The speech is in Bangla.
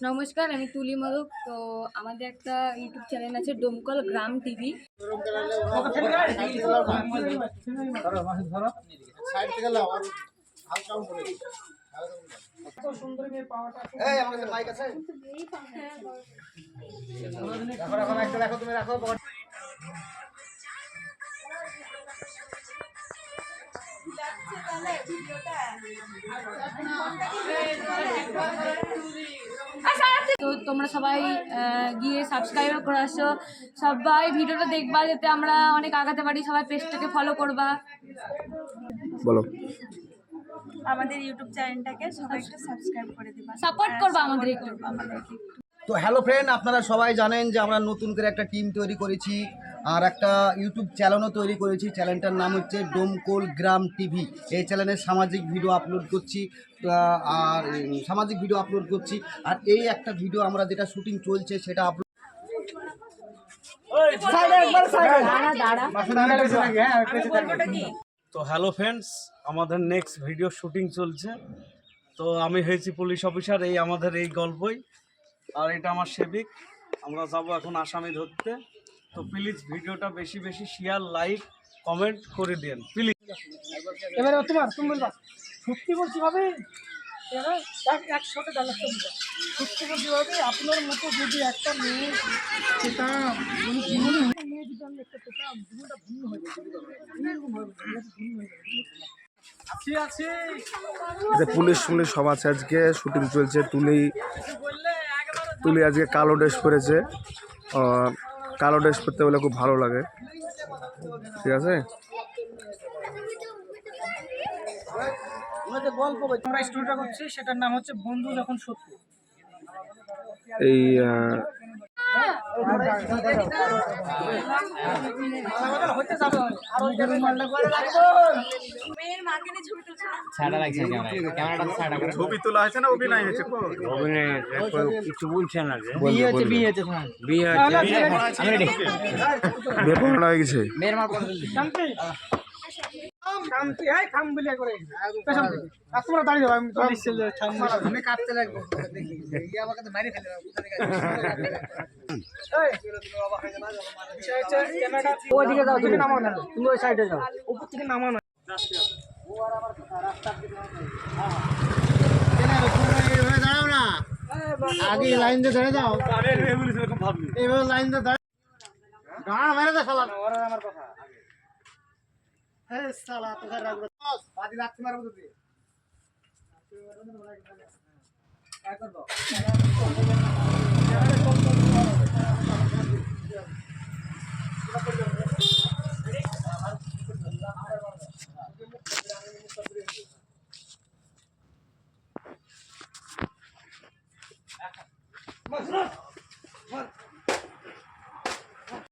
নমস্কার, আমি তুলি মোদক। তো আমাদের একটা ইউটিউব চ্যানেল আছে ডোমকল গ্রাম টিভি। তো তোমরা সবাই গিয়ে সাবস্ক্রাইব করে আসো, সবাই ভিডিওটা দেখবা যাতে আমরা অনেক আগাতে পারি। সবাই পেজটাকে ফলো করবা, বলো আমাদের ইউটিউব চ্যানেলটাকে সবাই একটু সাবস্ক্রাইব করে দিবা, সাপোর্ট করবা আমাদের একটু। তো হ্যালো ফ্রেন্ড, আপনারা সবাই জানেন যে আমরা নতুন করে একটা টিম তৈরি করেছি আর একটা ইউটিউব চ্যানেলও তৈরি করেছি। চ্যানেলটার নাম হচ্ছে ডোমকল গ্রাম টিভি। এই চ্যানেলে সামাজিক ভিডিও আপলোড করছি আর এই একটা ভিডিও আমরা যেটা শুটিং চলছে সেটা আপলোড। তো হ্যালো ফ্রেন্ডস, আমাদের নেক্সট ভিডিও শুটিং চলছে। তো আমি হয়েছি পুলিশ অফিসার, এই আমাদের এই গল্পই, আর এটা আমার সেবিক। আমরা যাব এখন আসামি ধরতে। তো প্লিজ ভিডিওটা বেশি বেশি শেয়ার, লাইক, কমেন্ট করে দিন প্লিজ। এবারে তুমি বলবা সত্যি বলছি ভাবে একসাথে ডায়লগটা বলবা। সত্যি বলছি ভাবে আপনার মতো যদি একটা মেয়ে পেতাম, মেয়ে যদি আমি একটা পেতাম, জীবনটা ভিন্ন হয়ে যাবে। পুলিশ সব আছে, আজকে শুটিং চলছে। তুলি আজকে কালো ড্রেস পরেছে। কালো ড্রেস পরতে বলে খুব ভালো লাগে, ঠিক আছে। আমরা স্টোরিটা করছি, সেটার নাম হচ্ছে বন্ধু যখন সত্য। এই ছবি তোলা হয়েছে না অভিনয় হয়েছে? কিছু বলছে না, বিয়ে হয়ে গেছে। তোমরা দাঁড়িয়ে যাবো, আমি কাটতে লাগবো, ওইদিকে যাও, তুমি নামো না, তুমি ওই সাইডে যাও, উপর থেকে নামো না। দাঁড়াও না, আগে লাইন দিয়ে ধরে দাও, এইভাবে লাইন দিয়ে দাঁড়া মেরে দে শালা। আমার কথা শালা তোকে রাখবো বাদি লাগতে মারবো তুই। काय करतो